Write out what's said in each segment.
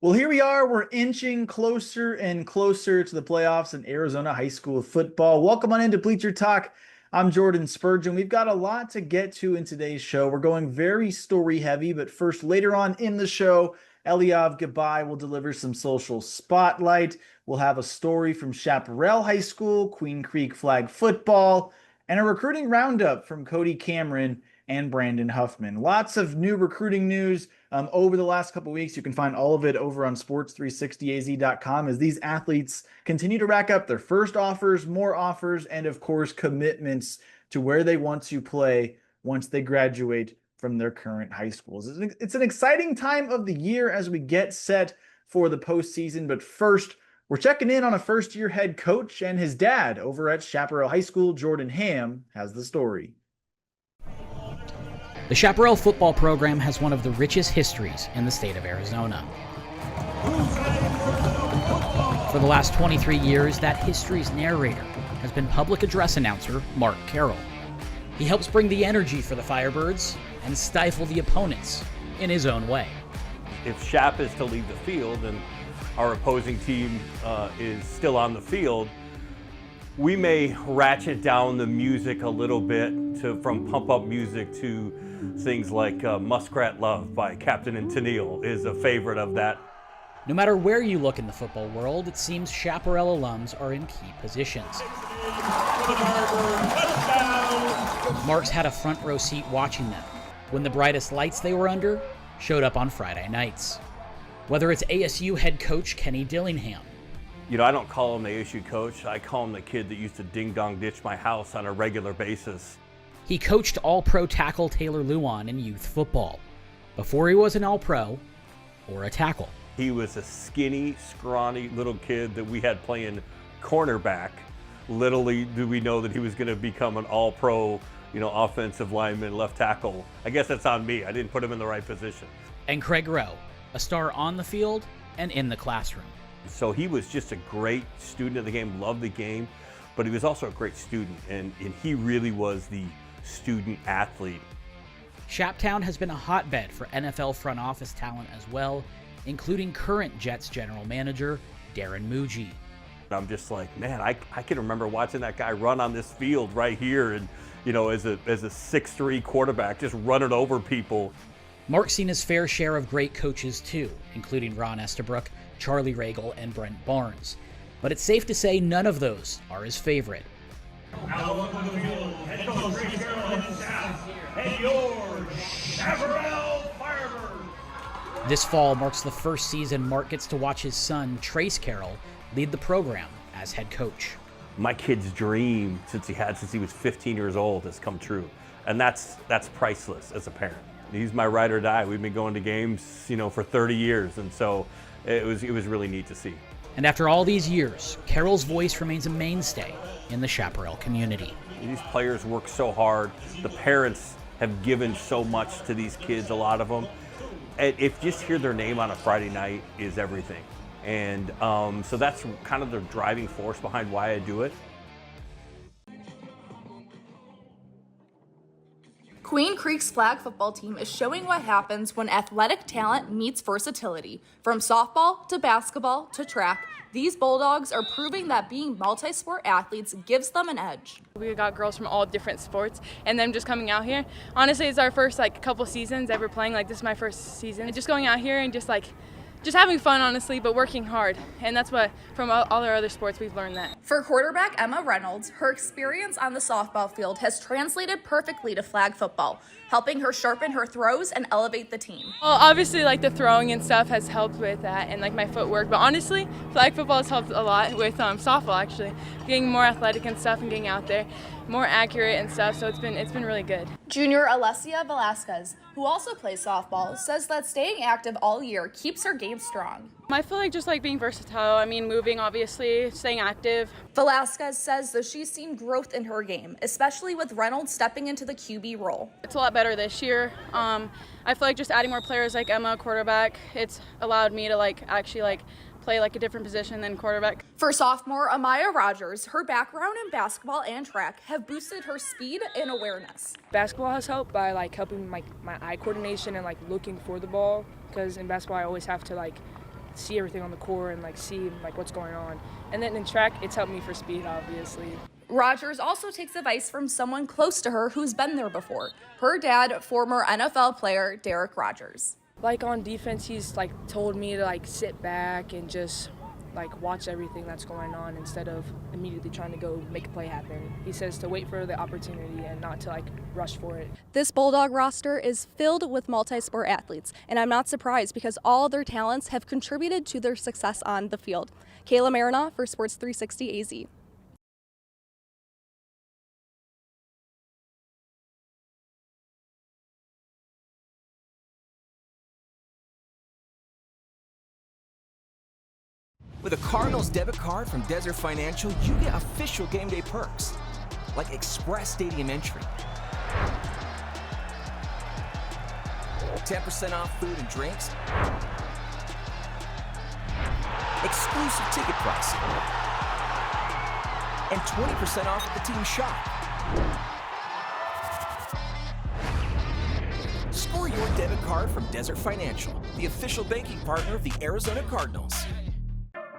Well, here we are. We're inching closer and closer to the playoffs in Arizona high school football. Welcome on into Bleacher Talk. I'm Jordan Spurgeon. We've got a lot to get to in today's show. We're going very story heavy, but first, later on in the show, Eliav Gabai will deliver some social spotlight. We'll have a story from Chaparral High School, Queen Creek flag football, and a recruiting roundup from Cody Cameron and Brandon Huffman. Lots of new recruiting news over the last couple weeks. You can find all of it over on sports360az.com as these athletes continue to rack up their first offers, more offers, and of course commitments to where they want to play once they graduate from their current high schools. It's an exciting time of the year as we get set for the postseason, but first, we're checking in on a first-year head coach and his dad over at Chaparral High School. Jordan Ham has the story. The Chaparral football program has one of the richest histories in the state of Arizona. For the last 23 years, that history's narrator has been public address announcer Mark Carroll. He helps bring the energy for the Firebirds and stifle the opponents in his own way. If Chap is to leave the field and our opposing team is still on the field, we may ratchet down the music a little bit from pump-up music to things like Muskrat Love by Captain and Tennille is a favorite of that. No matter where you look in the football world, it seems Chaparral alums are in key positions. Mark's had a front row seat watching them when the brightest lights they were under showed up on Friday nights. Whether it's ASU head coach Kenny Dillingham. You know, I don't call him the ASU coach. I call him the kid that used to ding-dong ditch my house on a regular basis. He coached All-Pro tackle Taylor Luan in youth football before he was an All-Pro or a tackle. He was a skinny, scrawny little kid that we had playing cornerback. Little did we know that he was going to become an All-Pro, offensive lineman, left tackle. I guess that's on me. I didn't put him in the right position. And Craig Rowe, a star on the field and in the classroom. So he was just a great student of the game, loved the game, but he was also a great student, and he really was the student athlete. Chaptown has been a hotbed for NFL front office talent as well, including current Jets general manager Darren Muji. I'm just like, man, I can remember watching that guy run on this field right here, and as a 6'3" quarterback, just running over people. Mark's seen his fair share of great coaches too, including Ron Estabrook, Charlie Regal, and Brent Barnes. But it's safe to say none of those are his favorite. Now welcome to the field, head coach Trace Carroll and his staff, and your Chaparral Firebirds. This fall marks the first season Mark gets to watch his son, Trace Carroll, lead the program as head coach. My kid's dream since he was 15 years old has come true, and that's priceless as a parent. He's my ride or die. We've been going to games, for 30 years, and so it was really neat to see. And after all these years, Carroll's voice remains a mainstay in the Chaparral community. These players work so hard. The parents have given so much to these kids, a lot of them. And if just hear their name on a Friday night is everything. And so that's kind of the driving force behind why I do it. Queen Creek's flag football team is showing what happens when athletic talent meets versatility. From softball to basketball to track, these Bulldogs are proving that being multi-sport athletes gives them an edge. We got girls from all different sports, and them just coming out here. Honestly, it's our first couple seasons ever playing. This is my first season. And just going out here and just having fun, honestly, but working hard. And that's what, from all our other sports, we've learned that. For quarterback Emma Reynolds, her experience on the softball field has translated perfectly to flag football, helping her sharpen her throws and elevate the team. Well, obviously, the throwing and stuff has helped with that and, my footwork. But honestly, flag football has helped a lot with softball, actually. Getting more athletic and stuff and getting out there, more accurate and stuff, so it's been really good. Junior Alessia Velasquez, who also plays softball, says that staying active all year keeps her game strong. I feel just being versatile. Moving, obviously, staying active. Velasquez says that she's seen growth in her game, especially with Reynolds stepping into the QB role. It's a lot better this year. I feel just adding more players like Emma, quarterback, it's allowed me to actually play a different position than quarterback. For sophomore Amaya Rogers, her background in basketball and track have boosted her speed and awareness. Basketball has helped by helping my eye coordination and looking for the ball, because in basketball I always have to see everything on the court and like see like what's going on. And then in track, it's helped me for speed, obviously. Rogers also takes advice from someone close to her who's been there before. Her dad, former NFL player Derek Rogers. Like on defense, he's like told me to like sit back and just like watch everything that's going on instead of immediately trying to go make a play happen. He says to wait for the opportunity and not to like rush for it. This Bulldog roster is filled with multi-sport athletes, and I'm not surprised because all their talents have contributed to their success on the field. Kayla Marinoff for Sports 360 AZ. With a Cardinals debit card from Desert Financial, you get official game day perks, like express stadium entry, 10% off food and drinks, exclusive ticket pricing, and 20% off at the team shop. Score your debit card from Desert Financial, the official banking partner of the Arizona Cardinals.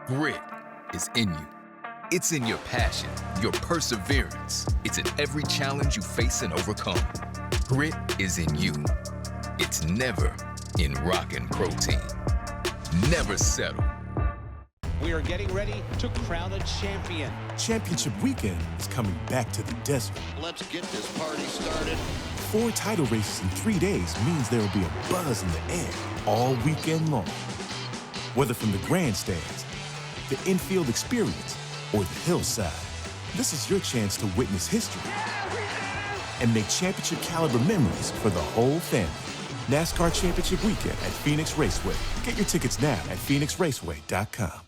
Grit is in you. It's in your passion, your perseverance. It's in every challenge you face and overcome. Grit is in you. It's never in rockin' protein. Never settle. We are getting ready to crown a champion. Championship weekend is coming back to the desert. Let's get this party started. 4 title races in 3 days means there will be a buzz in the air all weekend long. Whether from the grandstands, the infield experience, or the hillside, this is your chance to witness history and make championship caliber memories for the whole family. NASCAR Championship Weekend at Phoenix Raceway. Get your tickets now at phoenixraceway.com.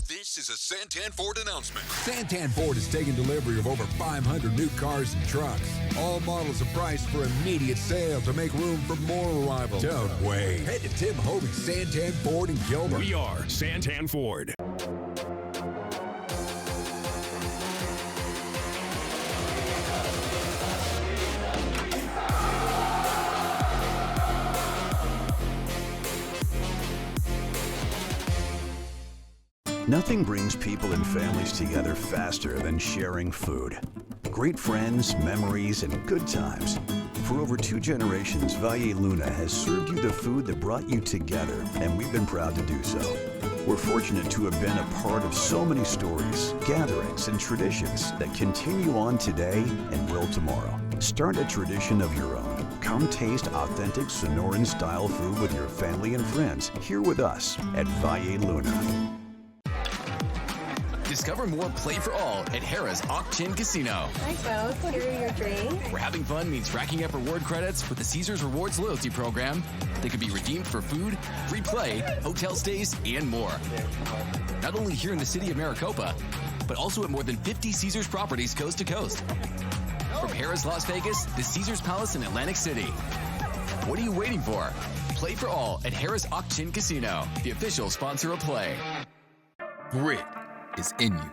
This is a Santan Ford announcement. Santan Ford is taking delivery of over 500 new cars and trucks. All models are priced for immediate sale to make room for more arrivals. Don't wait. Head to Tim Hovey's Santan Ford in Gilbert. We are Santan Ford. Nothing brings people and families together faster than sharing food. Great friends, memories, and good times. For over 2 generations, Valle Luna has served you the food that brought you together, and we've been proud to do so. We're fortunate to have been a part of so many stories, gatherings, and traditions that continue on today and will tomorrow. Start a tradition of your own. Come taste authentic Sonoran-style food with your family and friends here with us at Valle Luna. Discover more Play for All at Harrah's Auction Casino. Hi, folks. Here are your drinks. Where having fun means racking up reward credits with the Caesars Rewards loyalty program that can be redeemed for food, free play, hotel stays, and more. Not only here in the city of Maricopa, but also at more than 50 Caesars properties coast to coast. From Harrah's Las Vegas to Caesars Palace in Atlantic City. What are you waiting for? Play for All at Harrah's Auction Casino, the official sponsor of Play. Grit is in you.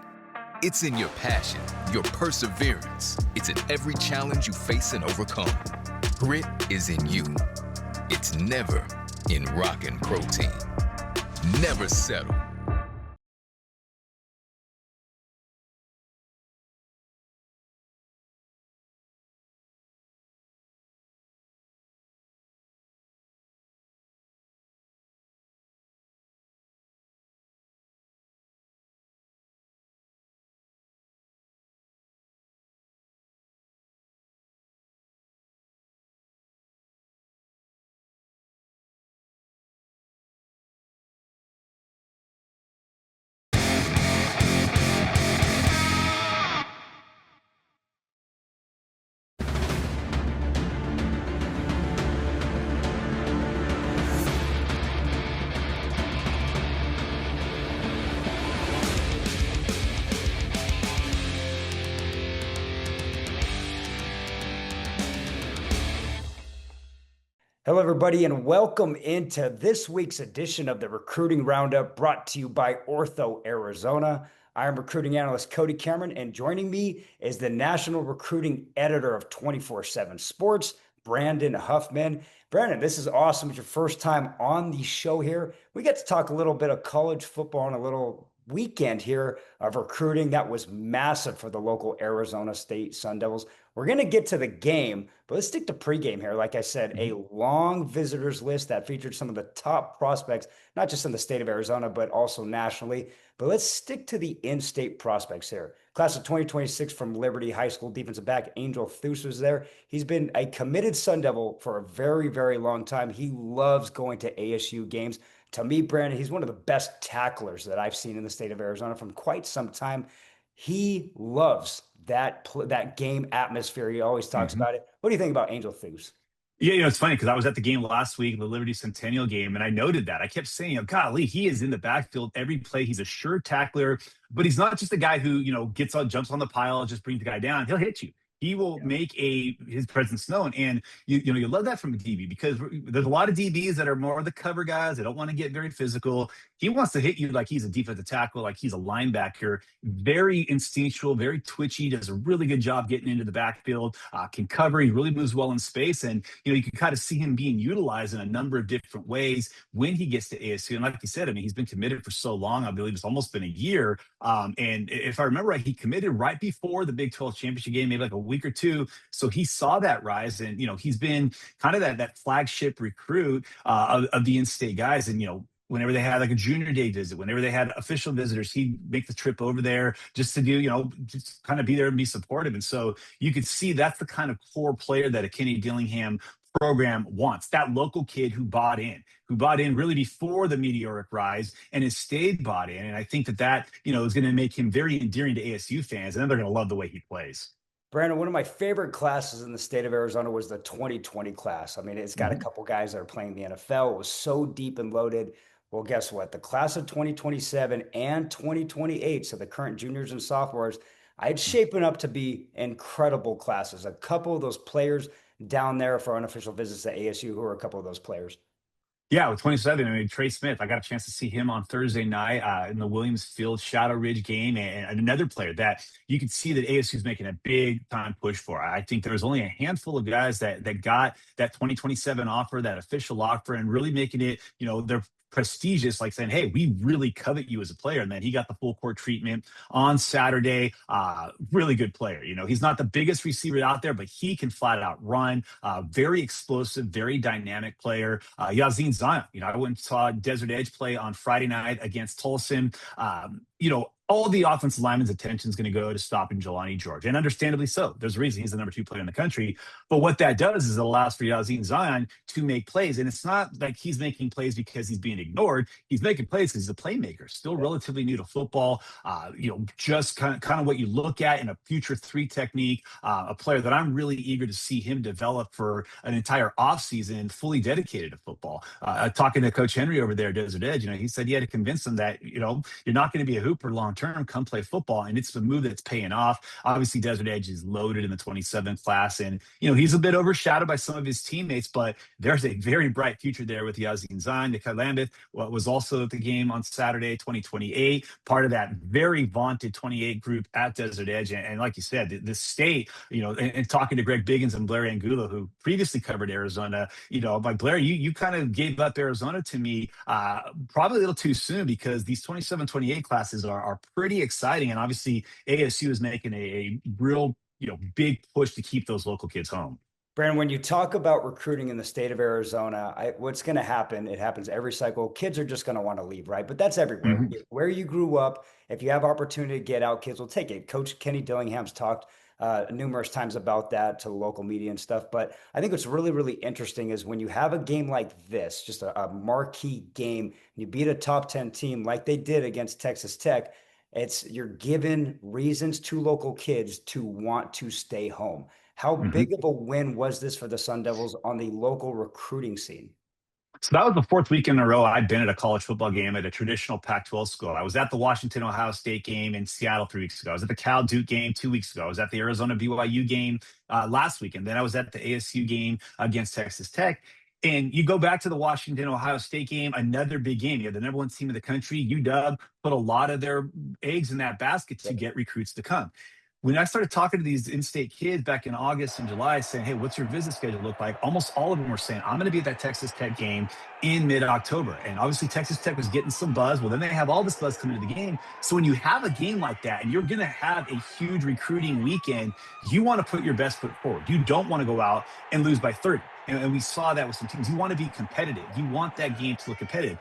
It's in your passion, your perseverance. It's in every challenge you face and overcome. Grit is in you. It's never in rockin' protein. Never settle. Hello, everybody, and welcome into this week's edition of the Recruiting Roundup brought to you by Ortho Arizona. I am recruiting analyst Cody Cameron, and joining me is the national recruiting editor of 24/7 Sports, Brandon Huffman. Brandon, this is awesome. It's your first time on the show here. We get to talk a little bit of college football and a little weekend here of recruiting that was massive for the local Arizona State Sun Devils. We're going to get to the game, but let's stick to pregame here. Like I said, a long visitors list that featured some of the top prospects, not just in the state of Arizona, but also nationally. But let's stick to the in-state prospects here. Class of 2026 from Liberty High School defensive back Angel Thus was there. He's been a committed Sun Devil for a very, very long time. He loves going to ASU games. To me, Brandon, he's one of the best tacklers that I've seen in the state of Arizona from quite some time. He loves that game atmosphere. He always talks about it. What do you think about Angel Thus? Yeah, it's funny because I was at the game last week, the Liberty Centennial game, and I noted that. I kept saying, golly, he is in the backfield every play. He's a sure tackler, but he's not just a guy who, gets on, jumps on the pile, just brings the guy down. He'll hit you. He will make his presence known. And you love that from a DB because there's a lot of DBs that are more the cover guys. They don't want to get very physical. He wants to hit you like he's a defensive tackle, like he's a linebacker. Very instinctual, very twitchy, does a really good job getting into the backfield, can cover. He really moves well in space. And, you can kind of see him being utilized in a number of different ways when he gets to ASU. And like you said, I mean, he's been committed for so long. I believe it's almost been a year. And if I remember right, he committed right before the Big 12 championship game, maybe like a week or two. So he saw that rise, and he's been kind of that flagship recruit of the in-state guys. And whenever they had like a junior day visit, whenever they had official visitors, he'd make the trip over there just to do, just kind of be there and be supportive. And so you could see that's the kind of core player that a Kenny Dillingham program wants, that local kid who bought in really before the meteoric rise and has stayed bought in. And I think that is going to make him very endearing to ASU fans, and then they're going to love the way he plays. Brandon, one of my favorite classes in the state of Arizona was the 2020 class. I mean, it's got a couple guys that are playing the NFL. It was so deep and loaded. Well, guess what? The class of 2027 and 2028, so the current juniors and sophomores, I'd shaping up to be incredible classes. A couple of those players down there for unofficial visits to ASU, who are a couple of those players. Yeah, with 27, I mean, Trey Smith, I got a chance to see him on Thursday night in the Williams Field Shadow Ridge game, and another player that you could see that ASU is making a big time push for. I think there was only a handful of guys that got that 2027 offer, that official offer, and really making it, their prestigious, like saying, hey, we really covet you as a player. And then he got the full court treatment on Saturday. Really good player. He's not the biggest receiver out there, but he can flat out run. Very explosive, very dynamic player. Yazin Zion, I went and saw Desert Edge play on Friday night against Tolson. All the offensive lineman's attention is going to go to stopping Jelani George, and understandably so. There's a reason he's the number 2 player in the country. But what that does is it allows for Yazin Zion to make plays, and it's not like he's making plays because he's being ignored. He's making plays because he's a playmaker, still relatively new to football. Just kind of what you look at in a future 3 technique. A player that I'm really eager to see him develop for an entire offseason, fully dedicated to football. Talking to Coach Henry over there at Desert Edge, he said he had to convince him that you're not going to be a hooper long term, come play football. And it's the move that's paying off. Obviously, Desert Edge is loaded in the 27th class. And, he's a bit overshadowed by some of his teammates, but there's a very bright future there with Yazin Zion. Nikai Lambeth was also at the game on Saturday, 2028, part of that very vaunted 28 group at Desert Edge. And like you said, the state, and talking to Greg Biggins and Blair Angulo, who previously covered Arizona, like Blair, you kind of gave up Arizona to me probably a little too soon, because these 27, 28 classes are pretty exciting. And obviously ASU is making a real, big push to keep those local kids home. Brandon, when you talk about recruiting in the state of Arizona, what's going to happen, it happens every cycle. Kids are just going to want to leave, right? But that's everywhere. Mm-hmm. Where you grew up, if you have opportunity to get out, kids will take it. Coach Kenny Dillingham's talked numerous times about that to local media and stuff. But I think what's really, really interesting is when you have a game like this, just a marquee game, and you beat a top 10 team like they did against Texas Tech, you're given reasons to local kids to want to stay home. How big of a win was this for the Sun Devils on the local recruiting scene? So that was the 4th week in a row I'd been at a college football game at a traditional Pac-12 school. I was at the Washington-Ohio State game in Seattle 3 weeks ago. I was at the Cal-Duke game 2 weeks ago. I was at the Arizona-BYU game last week. And then I was at the ASU game against Texas Tech. And you go back to the Washington-Ohio State game, another big game. You have the number 1 team in the country, UW, put a lot of their eggs in that basket to get recruits to come. when I started talking to these in-state kids back in August and July saying, hey, what's your visit schedule look like? Almost all of them were saying, I'm going to be at that Texas Tech game in mid-October. And obviously Texas Tech was getting some buzz. Well, then they have all this buzz coming to the game. So when you have a game like that and you're going to have a huge recruiting weekend, you want to put your best foot forward. You don't want to go out and lose by 30. And we saw that with some teams. You want to be competitive. You want that game to look competitive.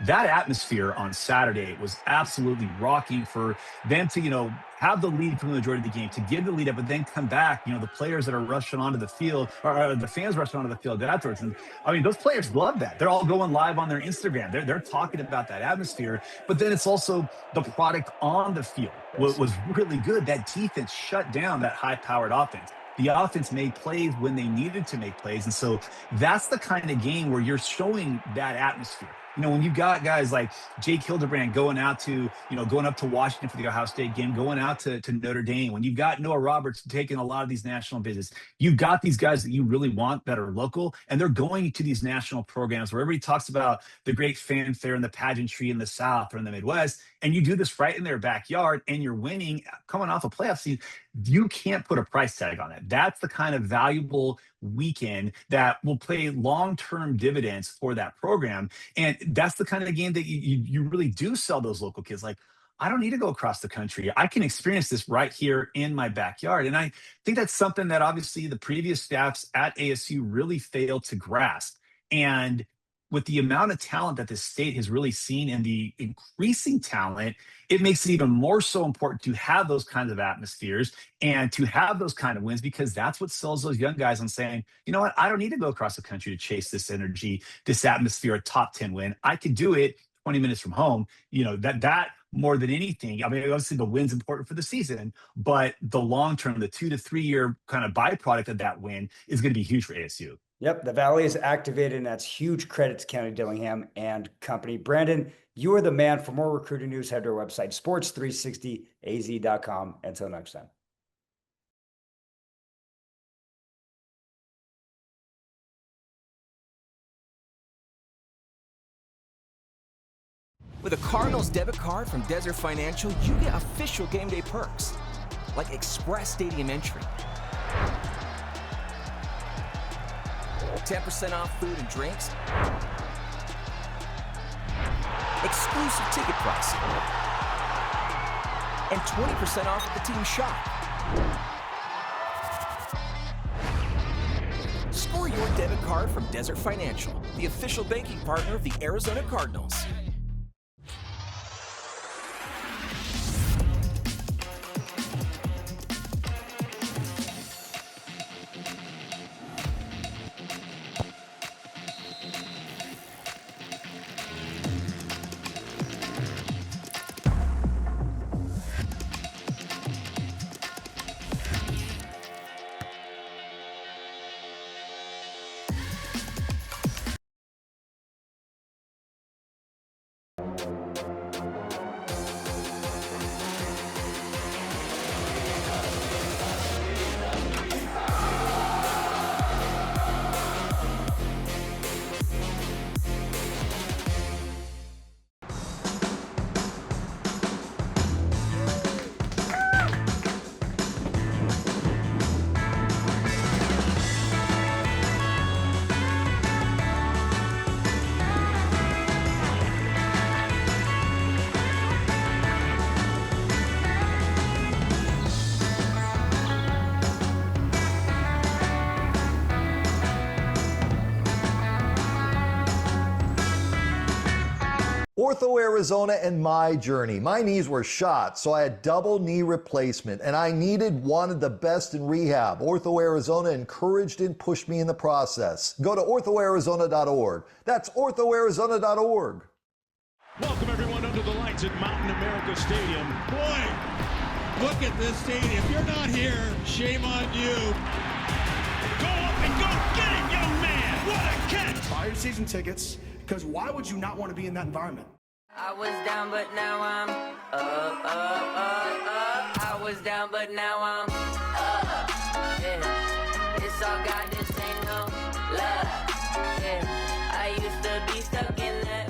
That atmosphere on Saturday was absolutely rocking for them to, have the lead for the majority of the game, to give the lead up, but then come back, the players that are rushing onto the field, or the fans rushing onto the field afterwards. And I mean, those players love that. They're all going live on their Instagram. They're talking about that atmosphere, but then it's also the product on the field was really good. That defense shut down that high-powered offense. The offense made plays when they needed to make plays. And so that's the kind of game where you're showing that atmosphere. When you've got guys like Jake Hildebrand going up to Washington for the Ohio State game, going out to Notre Dame, when you've got Noah Roberts taking a lot of these national visits, you've got these guys that you really want that are local, and they're going to these national programs where everybody talks about the great fanfare and the pageantry in the South or in the Midwest, and you do this right in their backyard, and you're winning, coming off a playoff season. You can't put a price tag on it. That's the kind of valuable weekend that will pay long-term dividends for that program. And that's the kind of game that you really do sell those local kids. Like, I don't need to go across the country. I can experience this right here in my backyard. And I think that's something that obviously the previous staffs at ASU really failed to grasp. And with the amount of talent that this state has really seen and the increasing talent, it makes it even more so important to have those kinds of atmospheres and to have those kind of wins, because that's what sells those young guys on saying, you know what, I don't need to go across the country to chase this energy, this atmosphere, a top 10 win. I can do it 20 minutes from home. That more than anything, I mean, obviously the win's important for the season, but the long term, the 2 to 3 year kind of byproduct of that win is going to be huge for ASU. Yep, the Valley is activated, and that's huge credit to County Dillingham and company. Brandon, you are the man. For more recruiting news, head to our website, sports360az.com. Until next time. With a Cardinals debit card from Desert Financial, you get official game day perks, like express stadium entry, 10% off food and drinks, exclusive ticket pricing, and 20% off at the team shop. Score your debit card from Desert Financial, the official banking partner of the Arizona Cardinals. Ortho Arizona and my journey. My knees were shot, so I had double knee replacement, and I wanted the best in rehab. Ortho Arizona encouraged and pushed me in the process. Go to orthoarizona.org. That's orthoarizona.org. Welcome everyone under the lights at Mountain America Stadium. Boy, look at this stadium. If you're not here, shame on you. Go up and go get it, young man. What a catch. Buy your season tickets, because why would you not want to be in that environment? I was down, but now I'm up. I was down, but now I'm up. Yeah, it's all God, this ain't no love. Yeah, I used to be stuck in that.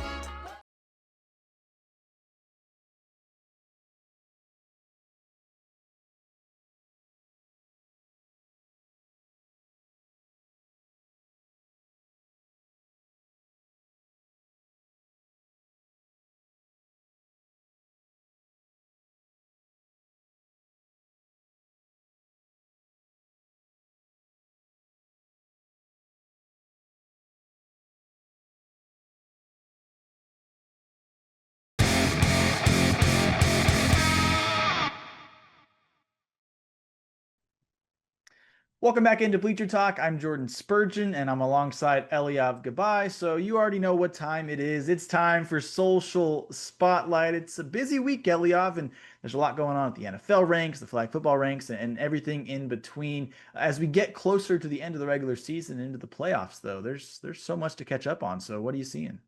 Welcome back into Bleacher Talk. I'm Jordan Spurgeon, and I'm alongside Eliav Gabai. So you already know what time it is. It's time for Social Spotlight. It's a busy week, Eliav, and there's a lot going on at the NFL ranks, the flag football ranks, and everything in between. As we get closer to the end of the regular season, into the playoffs, though, there's so much to catch up on. So what are you seeing?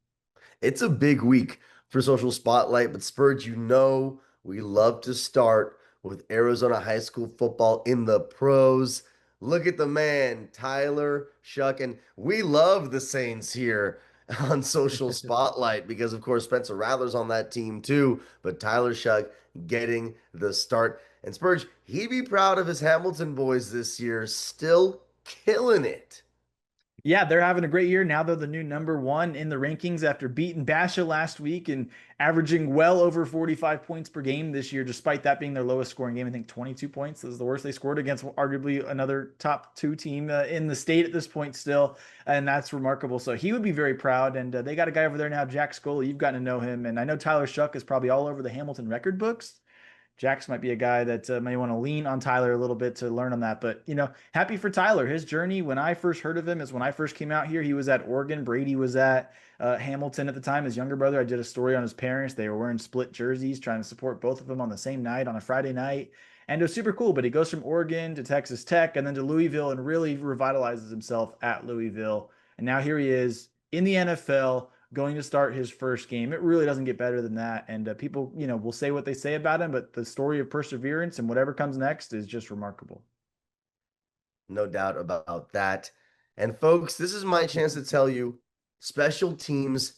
It's a big week for Social Spotlight, but Spurge, we love to start with Arizona high school football in the pros. Look at the man, Tyler Shuck, and we love the Saints here on Social Spotlight because, of course, Spencer Rattler's on that team too, but Tyler Shuck getting the start. And Spurge, he'd be proud of his Hamilton boys this year, still killing it. Yeah, they're having a great year. Now they're the new number one in the rankings after beating Basha last week and averaging well over 45 points per game this year, despite that being their lowest scoring game. I think 22 points is the worst they scored against arguably another top two team in the state at this point still. And that's remarkable. So he would be very proud. And they got a guy over there now, Jack Scully. You've gotten to know him. And I know Tyler Shuck is probably all over the Hamilton record books. Jax might be a guy that may want to lean on Tyler a little bit to learn on that. But, happy for Tyler. His journey, when I first heard of him, is when I first came out here. He was at Oregon. Brady was at Hamilton at the time, his younger brother. I did a story on his parents. They were wearing split jerseys, trying to support both of them on the same night, on a Friday night. And it was super cool. But he goes from Oregon to Texas Tech and then to Louisville and really revitalizes himself at Louisville. And now here he is in the NFL going to start his first game. It really doesn't get better than that. And people, will say what they say about him, but the story of perseverance and whatever comes next is just remarkable. No doubt about that. And folks, this is my chance to tell you special teams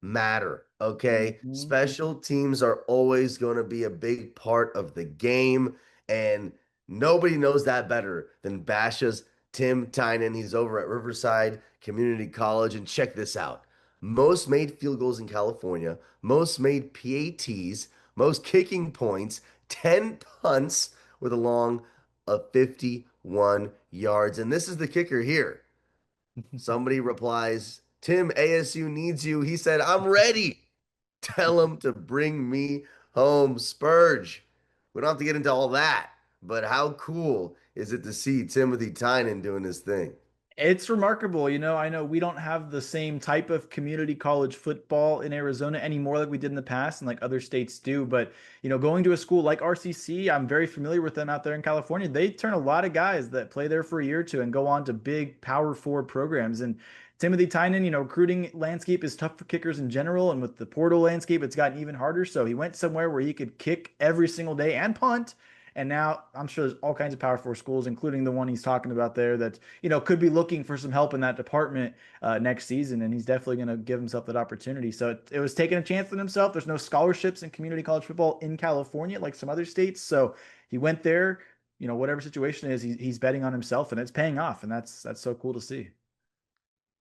matter, okay? Mm-hmm. Special teams are always going to be a big part of the game, and nobody knows that better than Basha's Tim Tynan. He's over at Riverside Community College, and check this out. Most made field goals in California, most made PATs, most kicking points, 10 punts with a long of 51 yards. And this is the kicker here. Somebody replies, Tim, ASU needs you. He said, I'm ready. Tell him to bring me home. Spurge. We don't have to get into all that, but how cool is it to see Timothy Tynan doing his thing? It's remarkable. I know we don't have the same type of community college football in Arizona anymore like we did in the past and like other states do. But, going to a school like RCC, I'm very familiar with them out there in California. They turn a lot of guys that play there for a year or two and go on to big Power 4 programs. And Timothy Tynan, recruiting landscape is tough for kickers in general. And with the portal landscape, it's gotten even harder. So he went somewhere where he could kick every single day and punt. And now I'm sure there's all kinds of Power 4 schools, including the one he's talking about there that, could be looking for some help in that department next season. And he's definitely going to give himself that opportunity. So it was taking a chance on himself. There's no scholarships in community college football in California like some other states. So he went there, whatever situation it is, he's betting on himself and it's paying off. And that's so cool to see.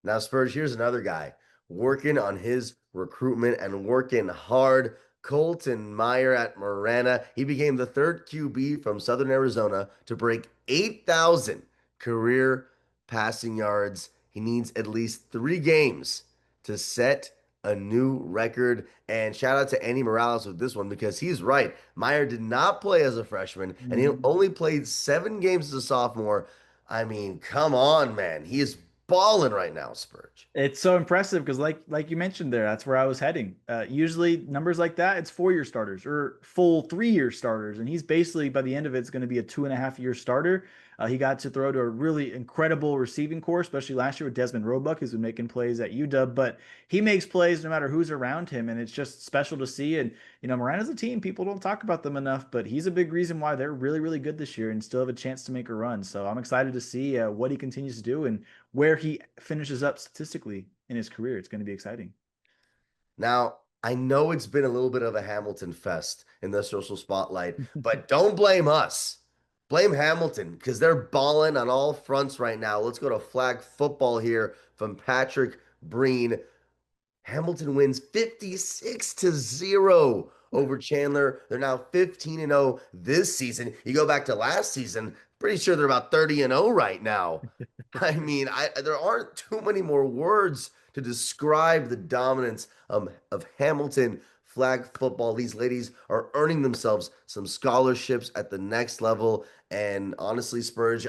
Now, Spurs, here's another guy working on his recruitment and working hard. Colton Meyer at Marana. He became the third QB from Southern Arizona to break 8,000 career passing yards. He needs at least 3 games to set a new record. And shout out to Andy Morales with this one because he's right. Meyer did not play as a freshman, and he only played 7 games as a sophomore. I mean, come on, man. He is balling right now, Spurge. It's so impressive because like you mentioned there, that's where I was heading. Usually numbers like that, it's 4-year starters or full 3-year starters. And he's basically, by the end of it, it's going to be a 2.5-year starter. He got to throw to a really incredible receiving corps, especially last year with Desmond Roebuck, who's been making plays at UW. But he makes plays no matter who's around him, and it's just special to see. And, Marana's a team. People don't talk about them enough, but he's a big reason why they're really, really good this year and still have a chance to make a run. So I'm excited to see what he continues to do and where he finishes up statistically in his career. It's going to be exciting. Now, I know it's been a little bit of a Hamilton fest in the Social Spotlight, but don't blame us. Blame Hamilton because they're balling on all fronts right now. Let's go to flag football here from Patrick Breen. Hamilton wins 56-0 over Chandler. They're now 15-0 this season. You go back to last season, pretty sure they're about 30-0 right now. I mean, there aren't too many more words to describe the dominance of Hamilton flag football. These ladies are earning themselves some scholarships at the next level. And honestly, Spurge,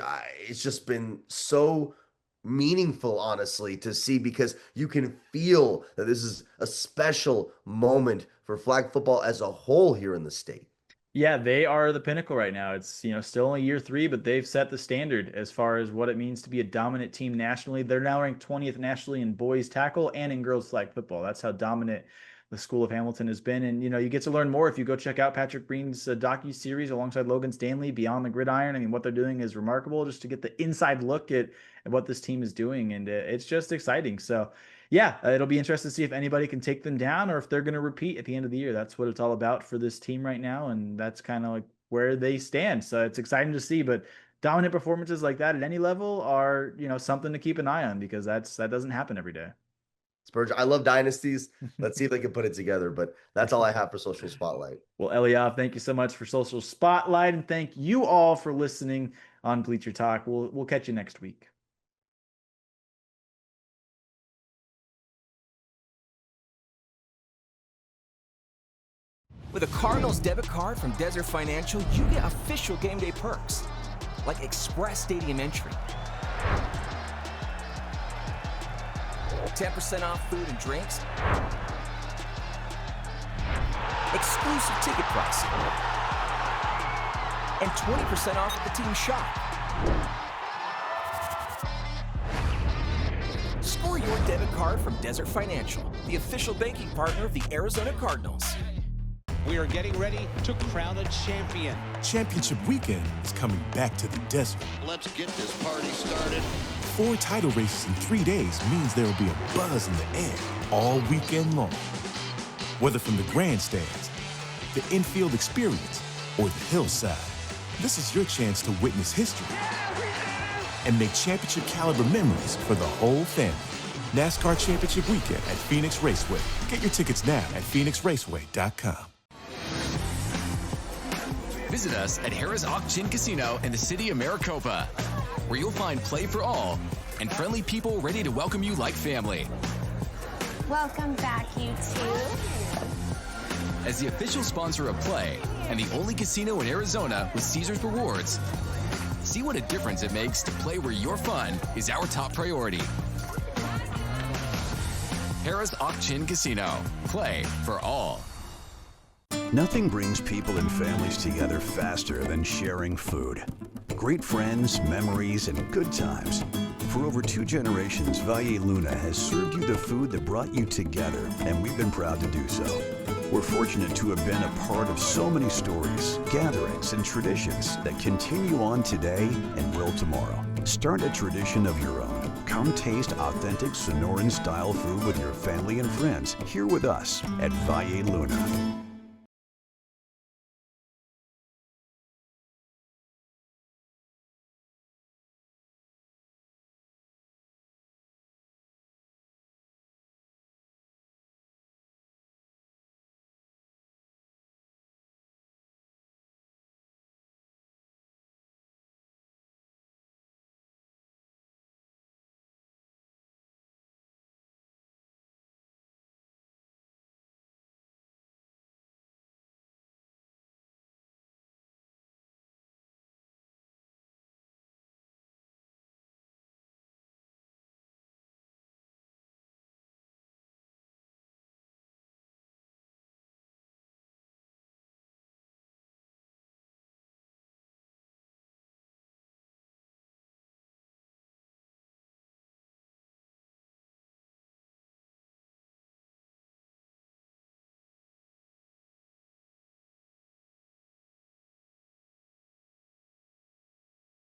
it's just been so meaningful, honestly, to see, because you can feel that this is a special moment for flag football as a whole here in the state. Yeah, they are the pinnacle right now. It's, still only year 3, but they've set the standard as far as what it means to be a dominant team nationally. They're now ranked 20th nationally in boys tackle and in girls flag football. That's how dominant the School of Hamilton has been. And, you get to learn more if you go check out Patrick Breen's docu-series alongside Logan Stanley, Beyond the Gridiron. I mean, what they're doing is remarkable, just to get the inside look at what this team is doing. And it's just exciting. So, yeah, it'll be interesting to see if anybody can take them down or if they're going to repeat at the end of the year. That's what it's all about for this team right now. And that's kind of like where they stand. So it's exciting to see. But dominant performances like that at any level are, something to keep an eye on, because that doesn't happen every day. Spurge, I love dynasties. Let's see if they can put it together. But that's all I have for Social Spotlight. Well, Eliav, thank you so much for Social Spotlight. And thank you all for listening on Bleacher Talk. We'll catch you next week. With a Cardinals debit card from Desert Financial, you get official game day perks, like express stadium entry, 10% off food and drinks, exclusive ticket pricing, and 20% off at the team shop. Score your debit card from Desert Financial, the official banking partner of the Arizona Cardinals. We are getting ready to crown a champion. Championship weekend is coming back to the desert. Let's get this party started. 4 title races in 3 days means there will be a buzz in the air all weekend long. Whether from the grandstands, the infield experience, or the hillside, this is your chance to witness history and make championship caliber memories for the whole family. NASCAR Championship Weekend at Phoenix Raceway. Get your tickets now at phoenixraceway.com. Visit us at Harrah's Auction Casino in the city of Maricopa, where you'll find play for all and friendly people ready to welcome you like family. Welcome back, you two. As the official sponsor of Play and the only casino in Arizona with Caesars Rewards, see what a difference it makes to play where your fun is our top priority. Harrah's Auction Casino. Play for all. Nothing brings people and families together faster than sharing food. Great friends, memories, and good times. For over 2 generations, Valle Luna has served you the food that brought you together, and we've been proud to do so. We're fortunate to have been a part of so many stories, gatherings, and traditions that continue on today and will tomorrow. Start a tradition of your own. Come taste authentic Sonoran-style food with your family and friends here with us at Valle Luna.